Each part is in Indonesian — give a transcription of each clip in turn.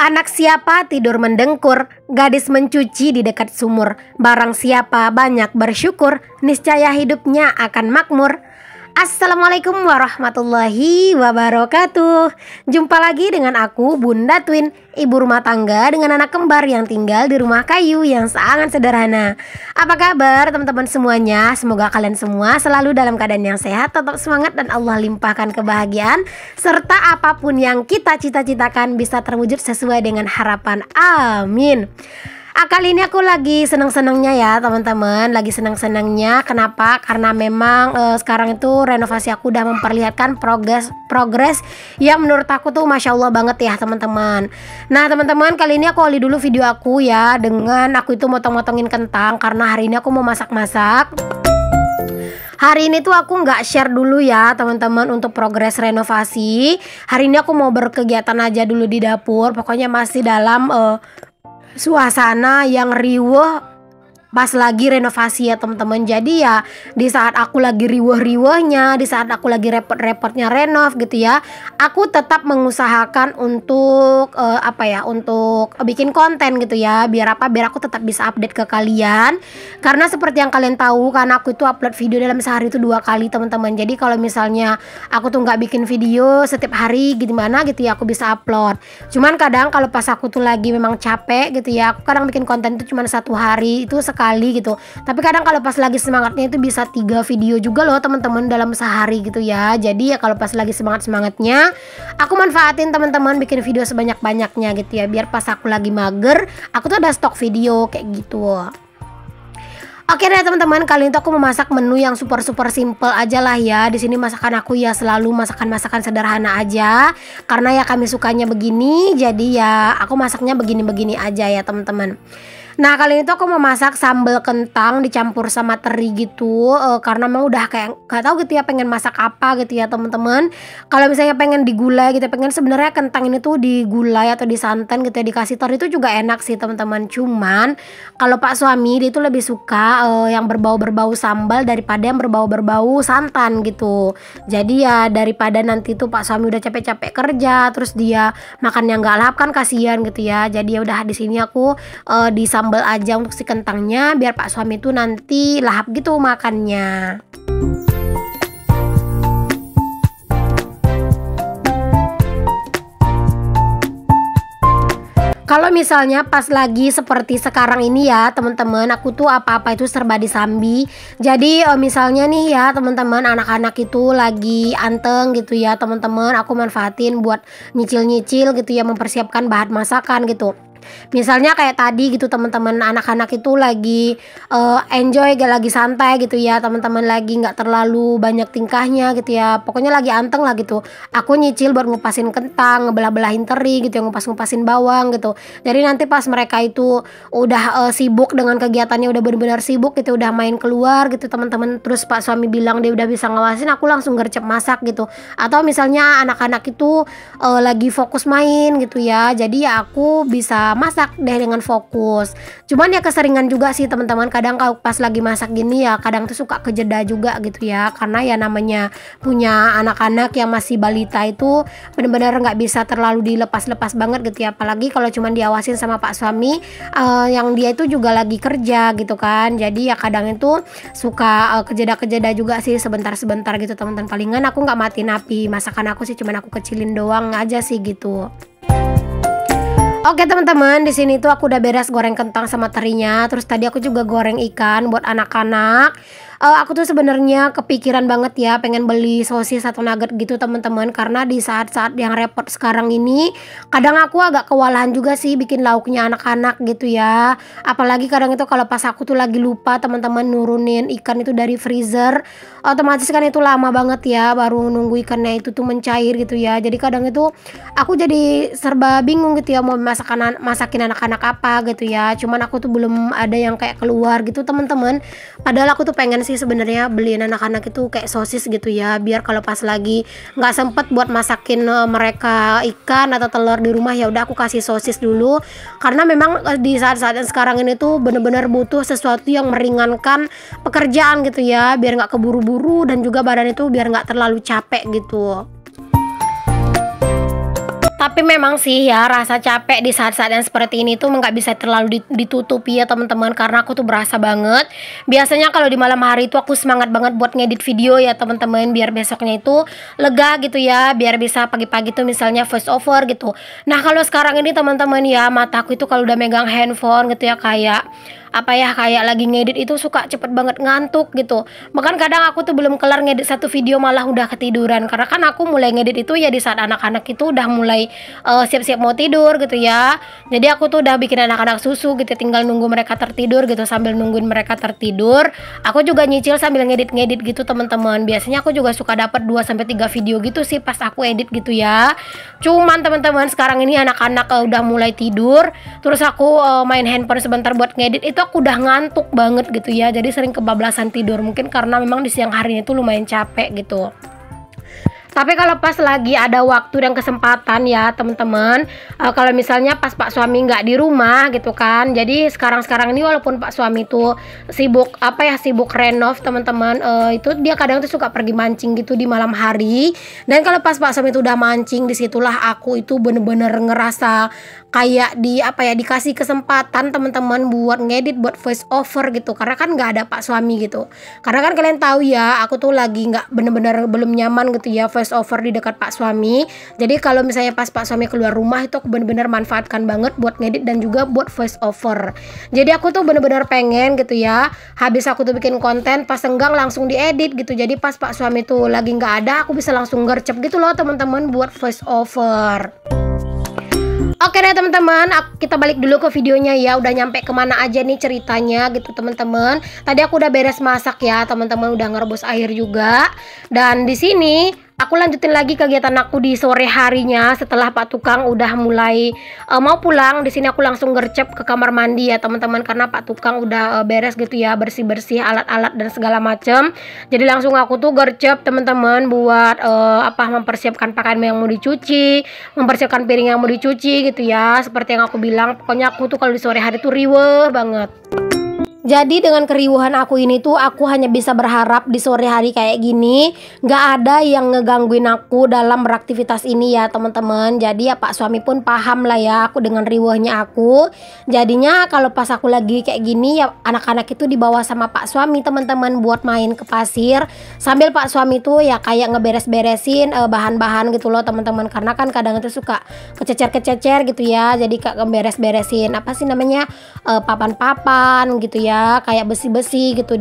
Anak siapa tidur mendengkur, gadis mencuci di dekat sumur. Barang siapa banyak bersyukur, niscaya hidupnya akan makmur. Assalamualaikum warahmatullahi wabarakatuh. Jumpa lagi dengan aku, Bunda Twin, ibu rumah tangga dengan anak kembar yang tinggal di rumah kayu yang sangat sederhana. Apa kabar teman-teman semuanya? Semoga kalian semua selalu dalam keadaan yang sehat, tetap semangat, dan Allah limpahkan kebahagiaan, serta apapun yang kita cita-citakan bisa terwujud sesuai dengan harapan. Amin. Kali ini aku lagi seneng-senengnya ya teman-teman, lagi seneng-senengnya. Kenapa? Karena memang sekarang itu renovasi aku udah memperlihatkan progres yang menurut aku tuh Masya Allah banget ya teman-teman. Nah teman-teman, kali ini aku awali dulu video aku ya dengan aku itu motong-motongin kentang, karena hari ini aku mau masak-masak. Hari ini tuh aku nggak share dulu ya teman-teman untuk progres renovasi. Hari ini aku mau berkegiatan aja dulu di dapur. Pokoknya masih dalam suasana yang riuh pas lagi renovasi ya teman-teman. Jadi ya di saat aku lagi riuh-riuhnya, di saat aku lagi repot-repotnya renov gitu ya, aku tetap mengusahakan untuk untuk bikin konten gitu ya. Biar aku tetap bisa update ke kalian. Karena seperti yang kalian tahu kan, aku itu upload video dalam sehari itu 2 kali teman-teman. Jadi kalau misalnya aku tuh nggak bikin video setiap hari gimana gitu ya, aku bisa upload. Cuman kadang kalau pas aku tuh lagi memang capek gitu ya, aku kadang bikin konten itu cuma 1 hari itu sekali gitu. Tapi kadang kalau pas lagi semangatnya itu bisa 3 video juga loh teman-teman dalam sehari gitu ya. Jadi ya kalau pas lagi semangatnya aku manfaatin teman-teman bikin video sebanyak-banyaknya gitu ya, biar pas aku lagi mager aku tuh ada stok video kayak gitu. Oke deh teman-teman, kali ini aku mau masak menu yang super simple aja lah ya. Di sini masakan aku ya selalu masakan sederhana aja, karena ya kami sukanya begini. Jadi ya aku masaknya begini-begini aja ya teman-teman. Nah kali ini tuh aku mau masak sambal kentang dicampur sama teri gitu, karena memang udah kayak gak tahu gitu ya pengen masak apa gitu ya teman-teman. Kalau misalnya pengen digulai gitu, pengen sebenarnya kentang ini tuh digulai atau disantan gitu ya, dikasih teri itu juga enak sih teman-teman. Cuman kalau Pak suami dia itu lebih suka yang berbau sambal daripada yang berbau santan gitu. Jadi ya daripada nanti tuh Pak suami udah capek-capek kerja terus dia makannya nggak lahap kan kasihan gitu ya. Jadi ya udah di sini aku di sambal aja untuk si kentangnya, biar Pak suami tuh nanti lahap gitu makannya. Kalau misalnya pas lagi seperti sekarang ini ya teman-teman, aku tuh apa-apa itu serba disambi. Jadi misalnya nih ya teman-teman, anak-anak itu lagi anteng gitu ya teman-teman, aku manfaatin buat nyicil-nyicil gitu ya, mempersiapkan bahan masakan gitu. Misalnya kayak tadi gitu teman-teman, anak-anak itu lagi enjoy, lagi santai gitu ya teman-teman, lagi nggak terlalu banyak tingkahnya gitu ya, pokoknya lagi anteng lah gitu. Aku nyicil buat ngupasin kentang, ngebelah-belahin teri gitu ya, ngupas-ngupasin bawang gitu. Jadi nanti pas mereka itu udah sibuk dengan kegiatannya, udah benar-benar sibuk gitu, udah main keluar gitu teman-teman, terus Pak suami bilang dia udah bisa ngawasin, aku langsung gercep masak gitu. Atau misalnya anak-anak itu lagi fokus main gitu ya, jadi ya aku bisa masak deh dengan fokus. Cuman ya keseringan juga sih teman-teman, kadang kalau pas lagi masak gini ya kadang tuh suka kejeda juga gitu ya, karena ya namanya punya anak-anak yang masih balita itu benar-benar nggak bisa terlalu dilepas-lepas banget gitu ya, apalagi kalau cuman diawasin sama Pak suami yang dia itu juga lagi kerja gitu kan. Jadi ya kadang itu suka kejeda-kejeda juga sih sebentar-sebentar gitu teman-teman. Palingan aku nggak matiin api masakan aku sih, cuman aku kecilin doang aja sih gitu. Oke teman-teman, di sini tuh aku udah beres goreng kentang sama terinya. Terus tadi aku juga goreng ikan buat anak-anak. Aku tuh sebenarnya kepikiran banget ya pengen beli sosis atau nugget gitu teman-teman, karena di saat-saat yang repot sekarang ini kadang aku agak kewalahan juga sih bikin lauknya anak-anak gitu ya. Apalagi kadang itu kalau pas aku tuh lagi lupa teman-teman nurunin ikan itu dari freezer, otomatis kan itu lama banget ya baru nunggu ikannya itu tuh mencair gitu ya. Jadi kadang itu aku jadi serba bingung gitu ya mau masakin anak-anak apa gitu ya. Cuman aku tuh belum ada yang kayak keluar gitu teman-teman. Padahal aku tuh pengen sih sebenarnya beliin anak-anak itu kayak sosis gitu ya, biar kalau pas lagi nggak sempet buat masakin mereka ikan atau telur di rumah, ya udah aku kasih sosis dulu. Karena memang di saat-saat yang sekarang ini tuh bener-bener butuh sesuatu yang meringankan pekerjaan gitu ya, biar nggak keburu-buru dan juga badan itu biar nggak terlalu capek gitu. Tapi memang sih ya, rasa capek di saat-saat yang seperti ini tuh nggak bisa terlalu ditutupi ya teman-teman, karena aku tuh berasa banget. Biasanya kalau di malam hari itu aku semangat banget buat ngedit video ya teman-teman, biar besoknya itu lega gitu ya, biar bisa pagi-pagi tuh misalnya voice over gitu. Nah kalau sekarang ini teman-teman ya, mataku itu kalau udah megang handphone gitu ya, kayak kayak lagi ngedit itu suka cepet banget ngantuk gitu. Bahkan kadang aku tuh belum kelar ngedit satu video malah udah ketiduran, karena kan aku mulai ngedit itu ya di saat anak-anak itu udah mulai siap-siap mau tidur gitu ya. Jadi aku tuh udah bikin anak-anak susu gitu, tinggal nunggu mereka tertidur gitu. Sambil nungguin mereka tertidur, aku juga nyicil sambil ngedit-ngedit gitu teman-teman. Biasanya aku juga suka dapat 2-3 video gitu sih pas aku edit gitu ya. Cuman teman-teman sekarang ini anak-anak udah mulai tidur, terus aku main handphone sebentar buat ngedit, itu aku udah ngantuk banget gitu ya. Jadi sering kebablasan tidur, mungkin karena memang di siang harinya itu lumayan capek gitu. Tapi kalau pas lagi ada waktu dan kesempatan ya teman-teman, kalau misalnya pas Pak suami nggak di rumah gitu kan, jadi sekarang ini walaupun Pak suami tuh sibuk sibuk renov teman-teman, itu dia kadang tuh suka pergi mancing gitu di malam hari. Dan kalau pas Pak suami itu udah mancing, disitulah aku itu bener-bener ngerasa kayak dikasih kesempatan teman-teman buat ngedit, buat voice over gitu, karena kan nggak ada Pak suami gitu. Karena kan kalian tahu ya, aku tuh lagi nggak bener-bener belum nyaman gitu ya voice over di dekat Pak suami. Jadi kalau misalnya pas Pak suami keluar rumah itu aku bener-bener manfaatkan banget buat ngedit dan juga buat voice over. Jadi aku tuh bener-bener pengen gitu ya, habis aku tuh bikin konten, pas senggang langsung diedit gitu. Jadi pas Pak suami tuh lagi nggak ada, aku bisa langsung gercep gitu loh teman-teman buat voice over. Oke deh teman-teman, kita balik dulu ke videonya ya. Udah nyampe kemana aja nih ceritanya gitu teman-teman. Tadi aku udah beres masak ya teman-teman, udah ngerebus air juga. Dan di sini aku lanjutin lagi kegiatan aku di sore harinya setelah Pak tukang udah mulai mau pulang. Di sini aku langsung gercep ke kamar mandi ya teman-teman, karena Pak tukang udah beres gitu ya, bersih-bersih alat-alat dan segala macem. Jadi langsung aku tuh gercep teman-teman buat mempersiapkan pakaian yang mau dicuci, mempersiapkan piring yang mau dicuci gitu ya. Seperti yang aku bilang, pokoknya aku tuh kalau di sore hari tuh riweh banget. Jadi dengan keriuhan aku ini tuh aku hanya bisa berharap di sore hari kayak gini nggak ada yang ngegangguin aku dalam beraktivitas ini ya teman-teman. Jadi ya Pak suami pun paham lah ya aku dengan riuhnya aku. Jadinya kalau pas aku lagi kayak gini ya anak-anak itu dibawa sama Pak suami teman-teman buat main ke pasir, sambil Pak suami tuh ya kayak ngeberes-beresin bahan-bahan gitu loh teman-teman. Karena kan kadang itu suka kececer-kececer gitu ya. Jadi kayak ngeberes-beresin papan-papan gitu ya, kayak besi-besi gitu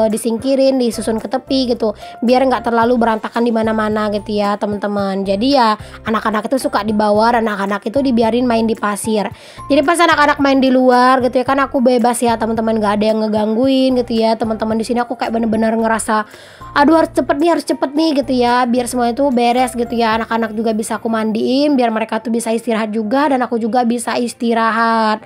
disingkirin, disusun ke tepi gitu, biar nggak terlalu berantakan di mana-mana gitu ya teman-teman. Jadi ya anak-anak itu suka dibawa, anak-anak itu dibiarin main di pasir. Jadi pas anak-anak main di luar gitu ya kan aku bebas ya teman-teman, nggak ada yang ngegangguin gitu ya teman-teman. Di sini aku kayak bener-bener ngerasa aduh harus cepet nih gitu ya, biar semua itu beres gitu ya. Anak-anak juga bisa aku mandiin biar mereka tuh bisa istirahat juga dan aku juga bisa istirahat.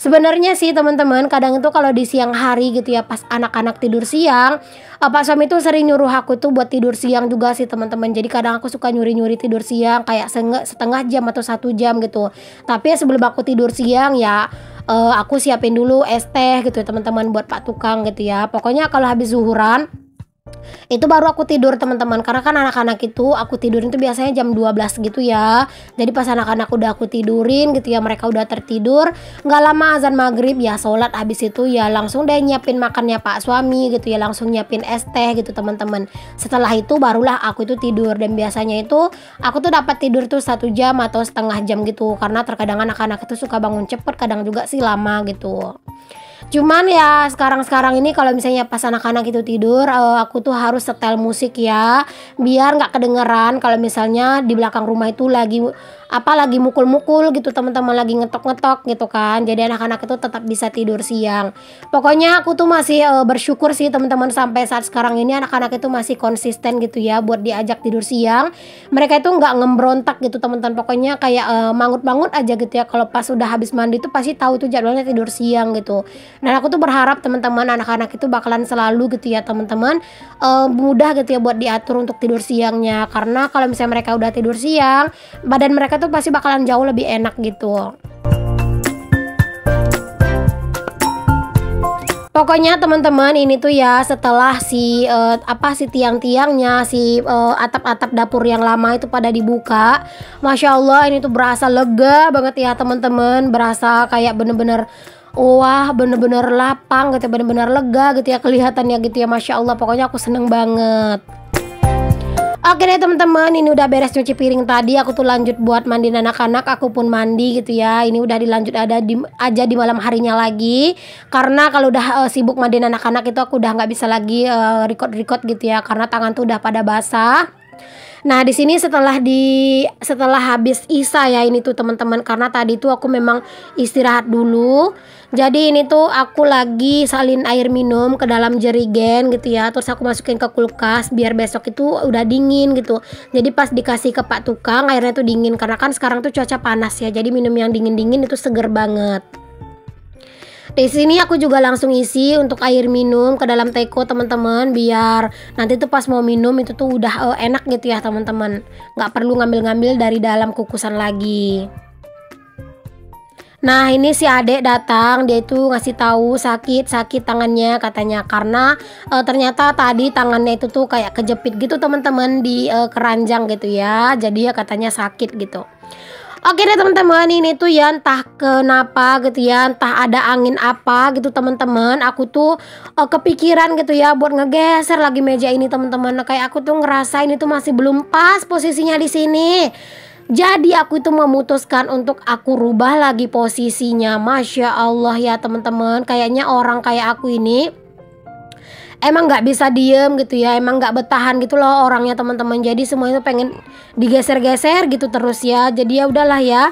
Sebenarnya sih teman-teman, kadang itu kalau di siang hari gitu ya, pas anak-anak tidur siang, Pak suami tuh sering nyuruh aku tuh buat tidur siang juga sih teman-teman. Jadi kadang aku suka nyuri-nyuri tidur siang kayak setengah jam atau 1 jam gitu. Tapi ya sebelum aku tidur siang ya aku siapin dulu es teh gitu ya teman-teman buat Pak tukang gitu ya. Pokoknya kalau habis zuhuran itu baru aku tidur teman-teman, karena kan anak-anak itu aku tidurin tuh biasanya jam 12 gitu ya. Jadi pas anak-anak udah aku tidurin gitu ya, mereka udah tertidur, nggak lama azan maghrib ya sholat, habis itu ya langsung deh nyiapin makannya Pak suami gitu ya, langsung nyiapin es teh gitu teman-teman. Setelah itu barulah aku itu tidur, dan biasanya itu aku tuh dapat tidur tuh 1 jam atau setengah jam gitu, karena terkadang anak-anak itu suka bangun cepet, kadang juga sih lama gitu. Cuman ya sekarang ini kalau misalnya pas anak-anak itu tidur, aku tuh harus setel musik ya, biar nggak kedengeran kalau misalnya di belakang rumah itu lagi mukul-mukul gitu teman-teman, lagi ngetok-ngetok gitu kan. Jadi anak-anak itu tetap bisa tidur siang. Pokoknya aku tuh masih bersyukur sih teman-teman, sampai saat sekarang ini anak-anak itu masih konsisten gitu ya buat diajak tidur siang. Mereka itu nggak ngembrontak gitu teman-teman, pokoknya kayak mangut-mangut aja gitu ya. Kalau pas udah habis mandi tuh pasti tahu itu jadwalnya tidur siang gitu. Dan aku tuh berharap teman-teman anak-anak itu bakalan selalu gitu ya teman-teman, mudah gitu ya buat diatur untuk tidur siangnya. Karena kalau misalnya mereka udah tidur siang, badan mereka tuh pasti bakalan jauh lebih enak gitu. Pokoknya teman-teman ini tuh ya setelah si tiang-tiangnya atap-atap dapur yang lama itu pada dibuka, Masya Allah ini tuh berasa lega banget ya teman-teman, berasa kayak bener-bener wah bener-bener lapang gitu, bener-bener lega gitu ya kelihatannya gitu ya, Masya Allah. Pokoknya aku seneng banget. Oke deh teman-teman, ini udah beres cuci piring tadi. Aku tuh lanjut buat mandiin anak-anak. Aku pun mandi gitu ya. Ini udah dilanjut aja di malam harinya lagi. Karena kalau udah sibuk mandiin anak-anak itu aku udah nggak bisa lagi record gitu ya. Karena tangan tuh udah pada basah. Nah di sini setelah habis isya ya ini tuh teman-teman, karena tadi tuh aku memang istirahat dulu. Jadi ini tuh aku lagi salin air minum ke dalam jerigen gitu ya. Terus aku masukin ke kulkas biar besok itu udah dingin gitu. Jadi pas dikasih ke Pak Tukang airnya tuh dingin, karena kan sekarang tuh cuaca panas ya. Jadi minum yang dingin-dingin itu seger banget. Di sini aku juga langsung isi untuk air minum ke dalam teko teman-teman, biar nanti tuh pas mau minum itu tuh udah enak gitu ya teman-teman. Nggak perlu ngambil-ngambil dari dalam kukusan lagi. Nah ini si adek datang, dia itu ngasih tahu sakit tangannya katanya, karena ternyata tadi tangannya itu tuh kayak kejepit gitu teman-teman di keranjang gitu ya. Jadi ya katanya sakit gitu. Oke deh teman-teman, ini tuh ya entah kenapa gitu ya, entah ada angin apa gitu teman-teman, aku tuh kepikiran gitu ya buat ngegeser lagi meja ini teman-teman. Kayak aku tuh ngerasa ini tuh masih belum pas posisinya di sini. Jadi aku itu memutuskan untuk aku rubah lagi posisinya. Masya Allah ya teman-teman, kayaknya orang kayak aku ini emang nggak bisa diem gitu ya, emang nggak bertahan gitu loh orangnya teman-teman. Jadi semuanya tuh pengen digeser-geser gitu terus ya. Jadi ya udahlah ya,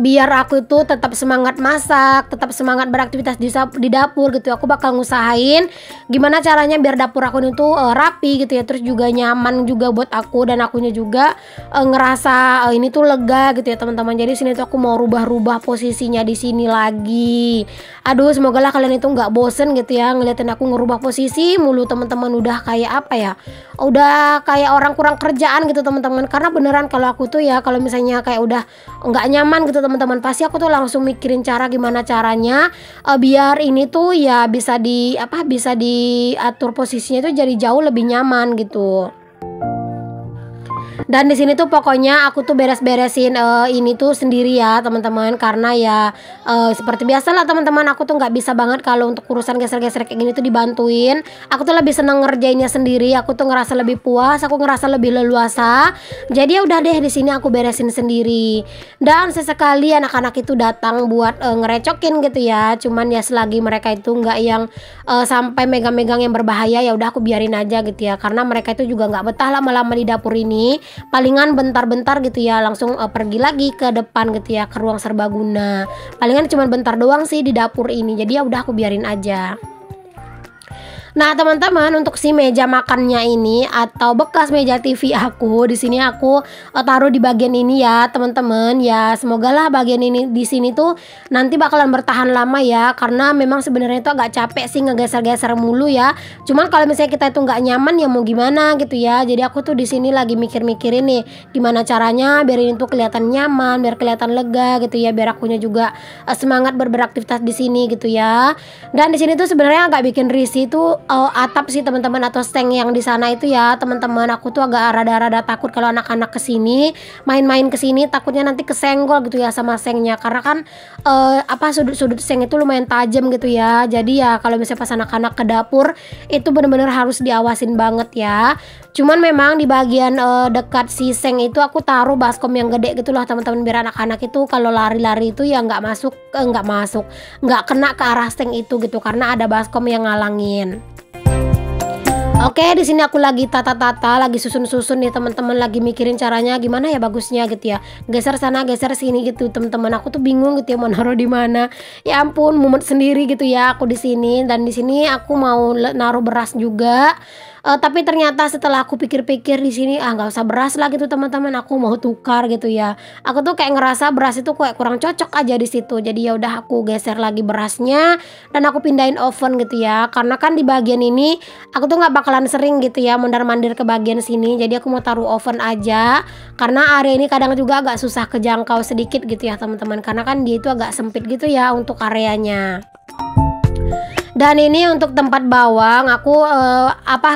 biar aku itu tetap semangat masak, tetap semangat beraktivitas di dapur gitu. Aku bakal ngusahain gimana caranya biar dapur aku itu rapi gitu ya, terus juga nyaman juga buat aku, dan akunya juga ngerasa ini tuh lega gitu ya teman-teman. Jadi sini tuh aku mau rubah-rubah posisinya di sini lagi. Aduh, semoga lah kalian itu nggak bosen gitu ya ngeliatin aku ngerubah posisi mulu teman-teman. Udah kayak apa ya? Udah kayak orang kurang kerjaan gitu teman-teman. Karena beneran kalau aku tuh ya, kalau misalnya kayak udah nggak nyaman gitu teman-teman, pasti aku tuh langsung mikirin cara gimana caranya biar ini tuh ya bisa diatur posisinya itu jadi jauh lebih nyaman gitu. Dan di sini tuh pokoknya aku tuh beres-beresin ini tuh sendiri ya teman-teman, karena ya seperti biasa lah teman-teman, aku tuh nggak bisa banget kalau untuk urusan geser-geser kayak gini tuh dibantuin. Aku tuh lebih seneng ngerjainnya sendiri. Aku tuh ngerasa lebih puas, aku ngerasa lebih leluasa. Jadi ya udah deh, di sini aku beresin sendiri. Dan sesekali anak-anak itu datang buat ngerecokin gitu ya. Cuman ya selagi mereka itu nggak yang sampai megang-megang yang berbahaya, ya udah aku biarin aja gitu ya. Karena mereka itu juga nggak betah lama-lama di dapur ini. Palingan bentar-bentar gitu ya langsung pergi lagi ke depan gitu ya, ke ruang serbaguna. Palingan cuma bentar doang sih di dapur ini. Jadi ya udah aku biarin aja. Nah teman-teman, untuk si meja makannya ini atau bekas meja TV aku di sini aku taruh di bagian ini ya teman-teman. Ya semoga lah bagian ini di sini tuh nanti bakalan bertahan lama ya, karena memang sebenarnya itu agak capek sih ngegeser-geser mulu ya. Cuman kalau misalnya kita itu nggak nyaman ya mau gimana gitu ya. Jadi aku tuh di sini lagi mikir-mikirin nih gimana caranya biar ini tuh kelihatan nyaman, biar kelihatan lega gitu ya, biar akunya juga semangat beraktivitas di sini gitu ya. Dan di sini tuh sebenarnya agak bikin risih tuh atap sih teman-teman, atau seng yang di sana itu ya teman-teman. Aku tuh agak rada-rada takut kalau anak-anak kesini main-main kesini, takutnya nanti kesenggol gitu ya sama sengnya, karena kan sudut-sudut seng itu lumayan tajam gitu ya. Jadi ya kalau misalnya pas anak-anak ke dapur itu bener-bener harus diawasin banget ya. Cuman memang di bagian dekat si seng itu aku taruh baskom yang gede gitu loh teman-teman, biar anak-anak itu kalau lari-lari itu ya nggak kena ke arah seng itu gitu, karena ada baskom yang ngalangin. Oke, di sini aku lagi tata-tata, lagi susun-susun nih teman-teman, lagi mikirin caranya gimana ya bagusnya gitu ya. Geser sana, geser sini gitu teman-teman. Aku tuh bingung gitu ya mau naruh di mana. Ya ampun, mumet sendiri gitu ya aku di sini. Dan di sini aku mau naruh beras juga. Tapi ternyata setelah aku pikir-pikir di sini nggak usah beras lah gitu teman-teman, aku mau tukar gitu ya. Aku tuh kayak ngerasa beras itu kayak kurang cocok aja di situ. Jadi ya udah aku geser lagi berasnya dan aku pindahin oven gitu ya. Karena kan di bagian ini aku tuh nggak bakalan sering gitu ya mondar-mandir ke bagian sini. Jadi aku mau taruh oven aja, karena area ini kadang juga agak susah kejangkau sedikit gitu ya teman-teman, karena kan dia itu agak sempit gitu ya untuk areanya. Dan ini untuk tempat bawang aku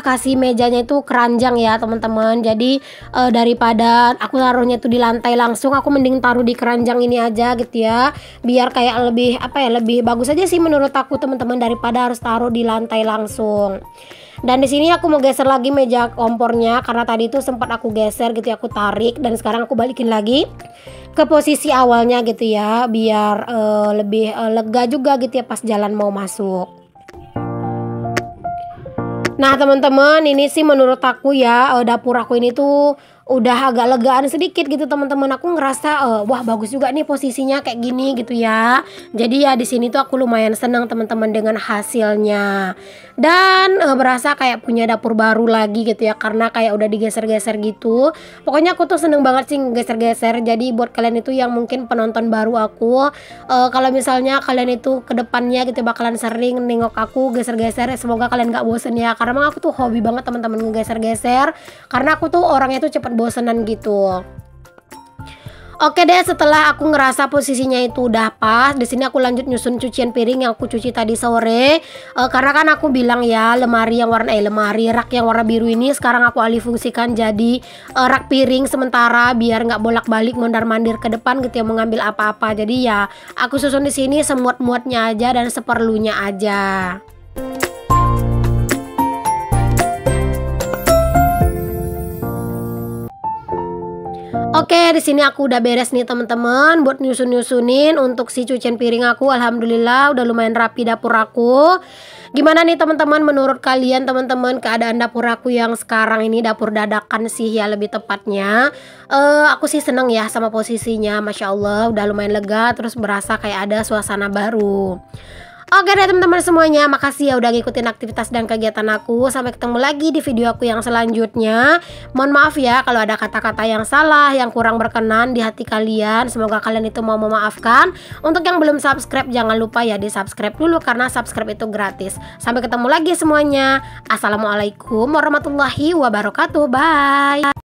kasih mejanya itu keranjang ya teman-teman. Jadi daripada aku taruhnya itu di lantai langsung, aku mending taruh di keranjang ini aja gitu ya. Biar kayak lebih lebih bagus aja sih menurut aku teman-teman, daripada harus taruh di lantai langsung. Dan di sini aku mau geser lagi meja kompornya karena tadi itu sempat aku geser gitu ya, aku tarik dan sekarang aku balikin lagi ke posisi awalnya gitu ya, biar lebih lega juga gitu ya pas jalan mau masuk. Nah teman-teman, ini sih menurut aku ya dapur aku ini tuh udah agak legaan sedikit gitu teman-teman. Aku ngerasa wah bagus juga nih posisinya kayak gini gitu ya. Jadi ya di sini tuh aku lumayan senang teman-teman dengan hasilnya. Dan berasa kayak punya dapur baru lagi gitu ya, karena kayak udah digeser-geser gitu. Pokoknya aku tuh seneng banget sih geser-geser. Jadi buat kalian itu yang mungkin penonton baru aku, kalau misalnya kalian itu kedepannya gitu bakalan sering nengok aku geser-geser, semoga kalian gak bosen ya. Karena emang aku tuh hobi banget teman-teman ngegeser-geser, karena aku tuh orangnya tuh cepet bosenan gitu. Oke deh, setelah aku ngerasa posisinya itu udah pas, di sini aku lanjut nyusun cucian piring yang aku cuci tadi sore. Karena kan aku bilang ya lemari rak yang warna biru ini sekarang aku alih fungsikan jadi rak piring sementara, biar nggak bolak-balik mondar-mandir ke depan gitu ya mengambil apa-apa. Jadi ya aku susun di sini semuat-muatnya aja dan seperlunya aja. Oke, di sini aku udah beres nih teman-teman buat nyusun-nyusunin untuk si cucian piring aku. Alhamdulillah udah lumayan rapi dapur aku. Gimana nih teman-teman, menurut kalian teman-teman keadaan dapur aku yang sekarang ini, dapur dadakan sih ya lebih tepatnya. Aku sih seneng ya sama posisinya, Masya Allah udah lumayan lega, terus berasa kayak ada suasana baru. Oke deh teman-teman semuanya, makasih ya udah ngikutin aktivitas dan kegiatan aku. Sampai ketemu lagi di video aku yang selanjutnya. Mohon maaf ya kalau ada kata-kata yang salah, yang kurang berkenan di hati kalian. Semoga kalian itu mau memaafkan. Untuk yang belum subscribe, jangan lupa ya di subscribe dulu karena subscribe itu gratis. Sampai ketemu lagi semuanya. Assalamualaikum warahmatullahi wabarakatuh. Bye.